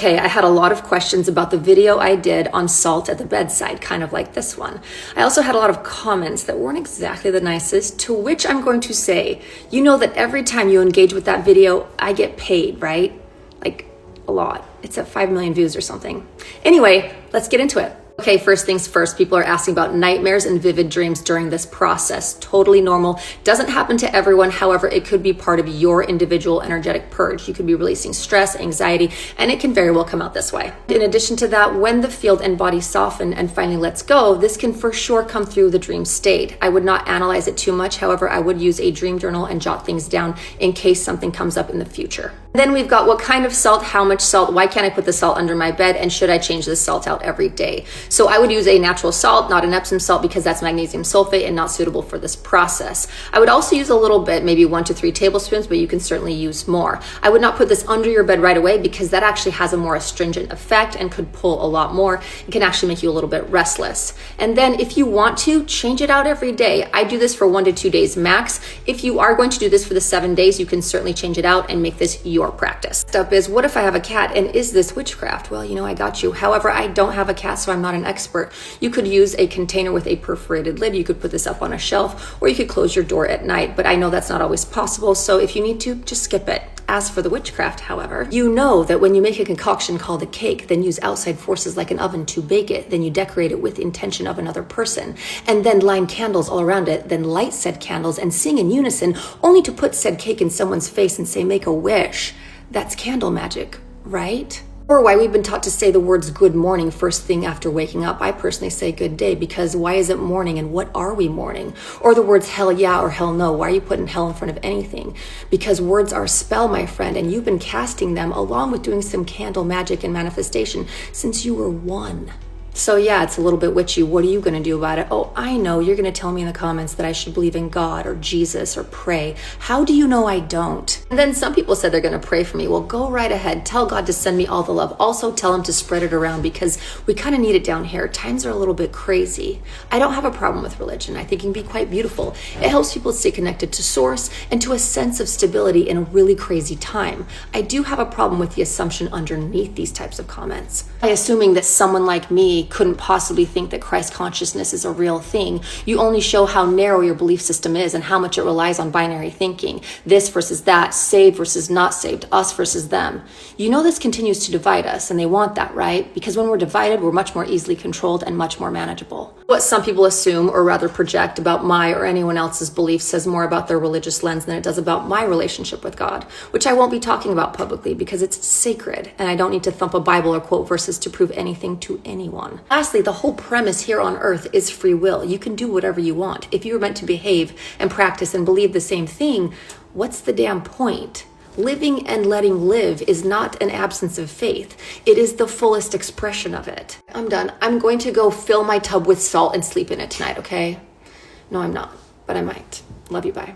Okay, I had a lot of questions about the video I did on salt at the bedside, kind of like this one. I also had a lot of comments that weren't exactly the nicest, to which I'm going to say, you know that every time you engage with that video, I get paid, right? Like a lot. It's at 5 million views or something. Anyway, let's get into it. Okay, first things first, people are asking about nightmares and vivid dreams during this process. Totally normal. Doesn't happen to everyone. However, it could be part of your individual energetic purge. You could be releasing stress, anxiety, and it can very well come out this way. In addition to that, when the field and body soften and finally lets go, this can for sure come through the dream state. I would not analyze it too much. However, I would use a dream journal and jot things down in case something comes up in the future. Then we've got what kind of salt, how much salt, why can't I put the salt under my bed, and should I change this salt out every day? So I would use a natural salt, not an Epsom salt, because that's magnesium sulfate and not suitable for this process. I would also use a little bit, maybe 1 to 3 tablespoons, but you can certainly use more. I would not put this under your bed right away because that actually has a more astringent effect and could pull a lot more. It can actually make you a little bit restless. And then if you want to, change it out every day. I do this for 1 to 2 days max. If you are going to do this for the 7 days, you can certainly change it out and make this your practice. Next up is, what if I have a cat and is this witchcraft? Well, you know, I got you. However, I don't have a cat, so I'm not an expert. You could use a container with a perforated lid. You could put this up on a shelf, or you could close your door at night, but I know that's not always possible. So if you need to, just skip it. As for the witchcraft, however, you know that when you make a concoction called a cake, then use outside forces like an oven to bake it, then you decorate it with intention of another person, and then line candles all around it, then light said candles and sing in unison, only to put said cake in someone's face and say, make a wish. That's candle magic, right? Or why we've been taught to say the words good morning first thing after waking up. I personally say good day, because why is it morning and what are we mourning? Or the words hell yeah or hell no. Why are you putting hell in front of anything? Because words are a spell, my friend, and you've been casting them along with doing some candle magic and manifestation since you were 1. So yeah, it's a little bit witchy. What are you going to do about it? Oh, I know. You're going to tell me in the comments that I should believe in God or Jesus or pray. How do you know I don't? And then some people said they're going to pray for me. Well, go right ahead. Tell God to send me all the love. Also tell him to spread it around, because we kind of need it down here. Times are a little bit crazy. I don't have a problem with religion. I think it can be quite beautiful. It helps people stay connected to source and to a sense of stability in a really crazy time. I do have a problem with the assumption underneath these types of comments. By assuming that someone like me couldn't possibly think that Christ consciousness is a real thing, you only show how narrow your belief system is and how much it relies on binary thinking. This versus that, saved versus not saved, us versus them. You know this continues to divide us, and they want that, right? Because when we're divided, we're much more easily controlled and much more manageable. What some people assume, or rather project, about my or anyone else's beliefs says more about their religious lens than it does about my relationship with God, which I won't be talking about publicly because it's sacred, and I don't need to thump a Bible or quote verses to prove anything to anyone. Lastly, the whole premise here on earth is free will. You can do whatever you want. If you were meant to behave and practice and believe the same thing, what's the damn point? Living and letting live is not an absence of faith. It is the fullest expression of it. I'm done. I'm going to go fill my tub with salt and sleep in it tonight, okay? No, I'm not, but I might. Love you, bye.